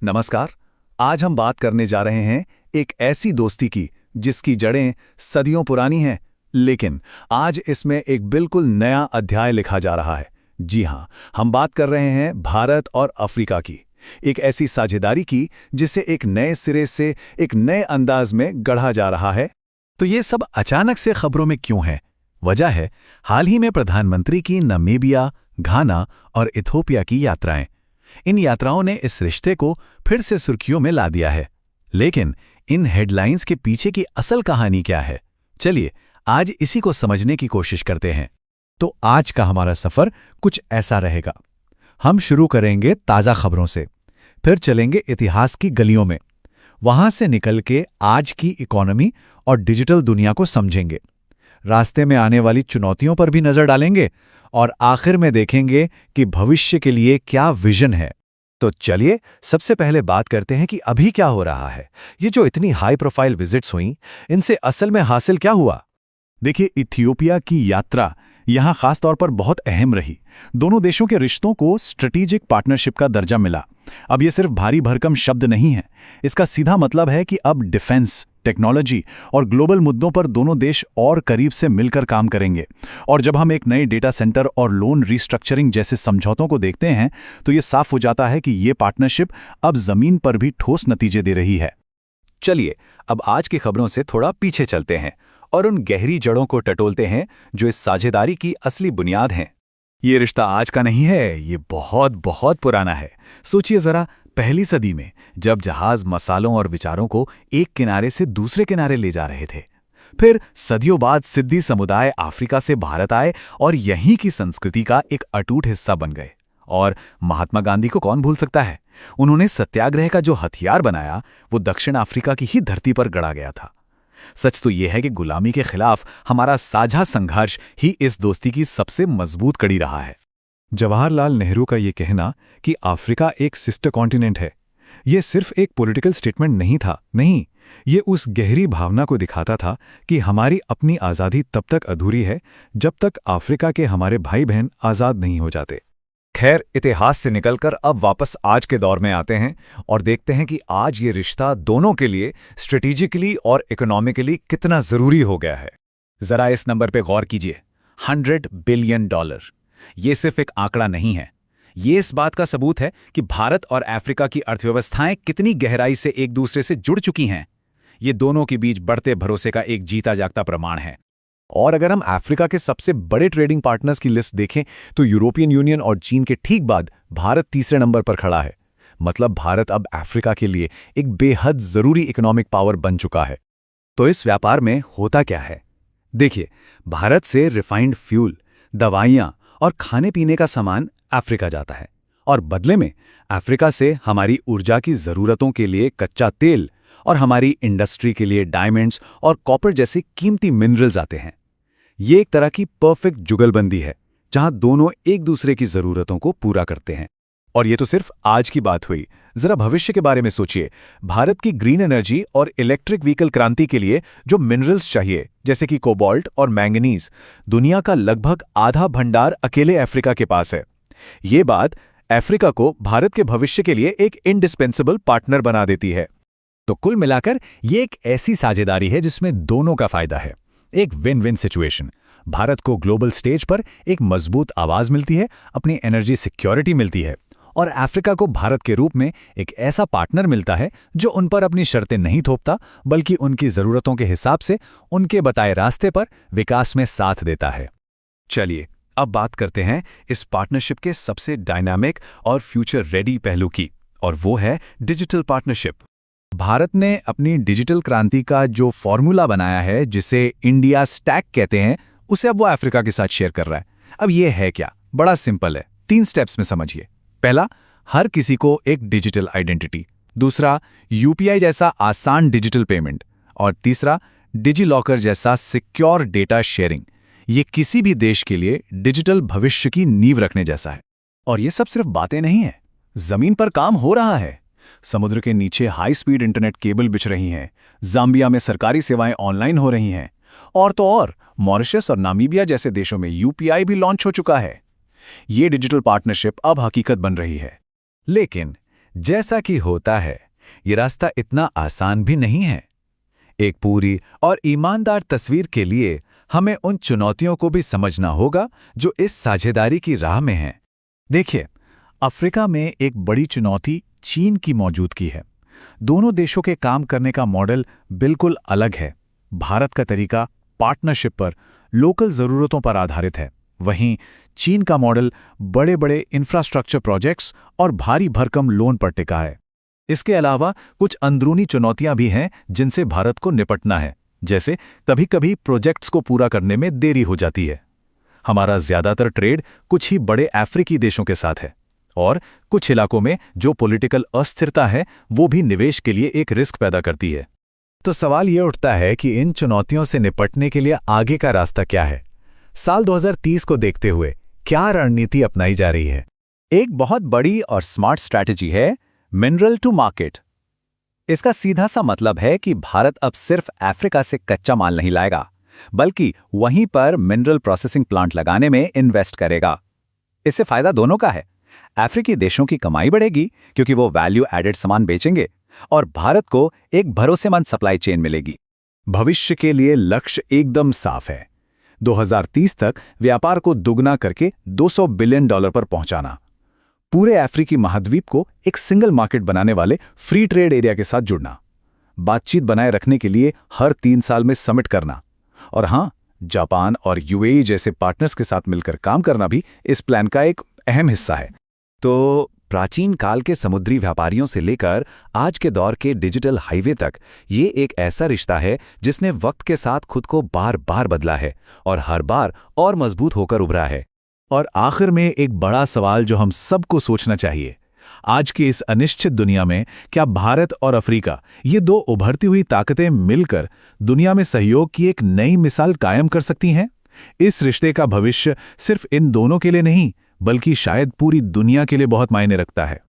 नमस्कार। आज हम बात करने जा रहे हैं एक ऐसी दोस्ती की जिसकी जड़ें सदियों पुरानी हैं, लेकिन आज इसमें एक बिल्कुल नया अध्याय लिखा जा रहा है। जी हाँ, हम बात कर रहे हैं भारत और अफ्रीका की, एक ऐसी साझेदारी की जिसे एक नए सिरे से एक नए अंदाज में गढ़ा जा रहा है। तो ये सब अचानक से खबरों में क्यों है? वजह है हाल ही में प्रधानमंत्री की नामीबिया, घाना और इथोपिया की यात्राएं। इन यात्राओं ने इस रिश्ते को फिर से सुर्खियों में ला दिया है। लेकिन इन हेडलाइंस के पीछे की असल कहानी क्या है? चलिए आज इसी को समझने की कोशिश करते हैं। तो आज का हमारा सफर कुछ ऐसा रहेगा। हम शुरू करेंगे ताज़ा खबरों से, फिर चलेंगे इतिहास की गलियों में, वहां से निकल के आज की इकोनॉमी और डिजिटल दुनिया को समझेंगे। रास्ते में आने वाली चुनौतियों पर भी नजर डालेंगे और आखिर में देखेंगे कि भविष्य के लिए क्या विजन है। तो चलिए सबसे पहले बात करते हैं कि अभी क्या हो रहा है। ये जो इतनी हाई प्रोफाइल विजिट्स हुईं, इनसे असल में हासिल क्या हुआ? देखिए, इथियोपिया की यात्रा यहाँ खास तौर पर बहुत अहम रही। दोनों देशों के रिश्तों को स्ट्रेटेजिक पार्टनरशिप का दर्जा मिला। अब ये सिर्फ भारी भरकम शब्द नहीं है, इसका सीधा मतलब है कि अब डिफेंस, टेक्नोलॉजी और ग्लोबल मुद्दों पर दोनों देश और करीब से मिलकर काम करेंगे। और जब हम एक नए डेटा सेंटर और लोन रिस्ट्रक्चरिंग जैसे समझौतों को देखते हैं, तो ये साफ हो जाता है कि ये पार्टनरशिप अब जमीन पर भी ठोस नतीजे दे रही है। चलिए अब आज की खबरों से थोड़ा पीछे चलते हैं और उन गहरी जड़ों को टटोलते हैं जो इस साझेदारी की असली बुनियाद हैं। ये रिश्ता आज का नहीं है, ये बहुत बहुत पुराना है। सोचिए जरा, पहली सदी में जब जहाज मसालों और विचारों को एक किनारे से दूसरे किनारे ले जा रहे थे। फिर सदियों बाद सिद्दी समुदाय अफ्रीका से भारत आए और यहीं की संस्कृति का एक अटूट हिस्सा बन गए। और महात्मा गांधी को कौन भूल सकता है? उन्होंने सत्याग्रह का जो हथियार बनाया वो दक्षिण अफ्रीका की ही धरती पर गढ़ा गया था। सच तो यह है कि गुलामी के खिलाफ हमारा साझा संघर्ष ही इस दोस्ती की सबसे मजबूत कड़ी रहा है। जवाहरलाल नेहरू का ये कहना कि अफ्रीका एक सिस्टर कॉन्टिनेंट है, ये सिर्फ एक पॉलिटिकल स्टेटमेंट नहीं था। नहीं, ये उस गहरी भावना को दिखाता था कि हमारी अपनी आज़ादी तब तक अधूरी है जब तक अफ्रीका के हमारे भाई बहन आज़ाद नहीं हो जाते। खैर, इतिहास से निकलकर अब वापस आज के दौर में आते हैं और देखते हैं कि आज ये रिश्ता दोनों के लिए स्ट्रेटेजिकली और इकोनॉमिकली कितना जरूरी हो गया है। जरा इस नंबर पे गौर कीजिए, $100 बिलियन। ये सिर्फ एक आंकड़ा नहीं है, ये इस बात का सबूत है कि भारत और अफ्रीका की अर्थव्यवस्थाएं कितनी गहराई से एक दूसरे से जुड़ चुकी हैं। ये दोनों के बीच बढ़ते भरोसे का एक जीता जागता प्रमाण है। और अगर हम अफ्रीका के सबसे बड़े ट्रेडिंग पार्टनर्स की लिस्ट देखें तो यूरोपियन यूनियन और चीन के ठीक बाद भारत तीसरे नंबर पर खड़ा है। मतलब भारत अब अफ्रीका के लिए एक बेहद जरूरी इकोनॉमिक पावर बन चुका है। तो इस व्यापार में होता क्या है? देखिए, भारत से रिफाइंड फ्यूल, दवाइयां और खाने पीने का सामान अफ्रीका जाता है और बदले में अफ्रीका से हमारी ऊर्जा की जरूरतों के लिए कच्चा तेल और हमारी इंडस्ट्री के लिए डायमंड्स और कॉपर जैसे कीमती मिनरल्स आते हैं। ये एक तरह की परफेक्ट जुगलबंदी है जहां दोनों एक दूसरे की जरूरतों को पूरा करते हैं। और ये तो सिर्फ आज की बात हुई, जरा भविष्य के बारे में सोचिए। भारत की ग्रीन एनर्जी और इलेक्ट्रिक व्हीकल क्रांति के लिए जो मिनरल्स चाहिए, जैसे कि कोबाल्ट और मैंगनीज, दुनिया का लगभग आधा भंडार अकेले अफ्रीका के पास है। ये बात अफ्रीका को भारत के भविष्य के लिए एक इंडिस्पेंसेबल पार्टनर बना देती है। तो कुल मिलाकर ये एक ऐसी साझेदारी है जिसमें दोनों का फायदा है, एक विन विन सिचुएशन। भारत को ग्लोबल स्टेज पर एक मजबूत आवाज मिलती है, अपनी एनर्जी सिक्योरिटी मिलती है, और अफ्रीका को भारत के रूप में एक ऐसा पार्टनर मिलता है जो उन पर अपनी शर्तें नहीं थोपता, बल्कि उनकी जरूरतों के हिसाब से उनके बताए रास्ते पर विकास में साथ देता है। चलिए अब बात करते हैं इस पार्टनरशिप के सबसे डायनामिक और फ्यूचर रेडी पहलू की, और वो है डिजिटल पार्टनरशिप। भारत ने अपनी डिजिटल क्रांति का जो फॉर्मूला बनाया है, जिसे इंडिया स्टैक कहते हैं, उसे अब वो अफ्रीका के साथ शेयर कर रहा है। अब ये है क्या? बड़ा सिंपल है, 3 स्टेप्स में समझिए। पहला, हर किसी को एक डिजिटल आइडेंटिटी। दूसरा, यूपीआई जैसा आसान डिजिटल पेमेंट। और तीसरा, डिजी लॉकर जैसा सिक्योर डेटा शेयरिंग। ये किसी भी देश के लिए डिजिटल भविष्य की नींव रखने जैसा है। और ये सब सिर्फ बातें नहीं है, जमीन पर काम हो रहा है। समुद्र के नीचे हाई स्पीड इंटरनेट केबल बिछ रही हैं, जाम्बिया में सरकारी सेवाएं ऑनलाइन हो रही हैं, और तो और मॉरिशस और नामीबिया जैसे देशों में यूपीआई भी लॉन्च हो चुका है। ये डिजिटल पार्टनरशिप अब हकीकत बन रही है। लेकिन जैसा कि होता है, ये रास्ता इतना आसान भी नहीं है। एक पूरी और ईमानदार तस्वीर के लिए हमें उन चुनौतियों को भी समझना होगा जो इस साझेदारी की राह में हैं। देखिए, अफ्रीका में एक बड़ी चुनौती चीन की मौजूदगी है। दोनों देशों के काम करने का मॉडल बिल्कुल अलग है। भारत का तरीका पार्टनरशिप पर, लोकल ज़रूरतों पर आधारित है। वहीं चीन का मॉडल बड़े-बड़े इंफ्रास्ट्रक्चर प्रोजेक्ट्स और भारी भरकम लोन पर टिका है। इसके अलावा कुछ अंदरूनी चुनौतियां भी हैं जिनसे भारत को निपटना है। जैसे कभी-कभी प्रोजेक्ट्स को पूरा करने में देरी हो जाती है। हमारा ज़्यादातर ट्रेड कुछ ही बड़े अफ्रीकी देशों के साथ है, और कुछ इलाकों में जो पॉलिटिकल अस्थिरता है वो भी निवेश के लिए एक रिस्क पैदा करती है। तो सवाल ये उठता है कि इन चुनौतियों से निपटने के लिए आगे का रास्ता क्या है? साल 2030 को देखते हुए क्या रणनीति अपनाई जा रही है? एक बहुत बड़ी और स्मार्ट स्ट्रैटेजी है मिनरल टू मार्केट। इसका सीधा सा मतलब है कि भारत अब सिर्फ अफ्रीका से कच्चा माल नहीं लाएगा, बल्कि वहीं पर मिनरल प्रोसेसिंग प्लांट लगाने में इन्वेस्ट करेगा। इससे फायदा दोनों का है। अफ्रीकी देशों की कमाई बढ़ेगी क्योंकि वो वैल्यू एडेड सामान बेचेंगे, और भारत को एक भरोसेमंद सप्लाई चेन मिलेगी। भविष्य के लिए लक्ष्य एकदम साफ है, 2030 तक व्यापार को दुगना करके $200 बिलियन पर पहुंचाना, पूरे अफ्रीकी महाद्वीप को एक सिंगल मार्केट बनाने वाले फ्री ट्रेड एरिया के साथ जुड़ना, बातचीत बनाए रखने के लिए हर 3 साल में समिट करना, और हां, जापान और यूएई जैसे पार्टनर्स के साथ मिलकर काम करना भी इस प्लान का एक अहम हिस्सा है। तो प्राचीन काल के समुद्री व्यापारियों से लेकर आज के दौर के डिजिटल हाईवे तक ये एक ऐसा रिश्ता है जिसने वक्त के साथ खुद को बार बार बदला है और हर बार और मजबूत होकर उभरा है। और आखिर में एक बड़ा सवाल जो हम सबको सोचना चाहिए, आज की इस अनिश्चित दुनिया में क्या भारत और अफ्रीका, ये दो उभरती हुई ताकतें मिलकर दुनिया में सहयोग की एक नई मिसाल कायम कर सकती हैं? इस रिश्ते का भविष्य सिर्फ इन दोनों के लिए नहीं, बल्कि शायद पूरी दुनिया के लिए बहुत मायने रखता है।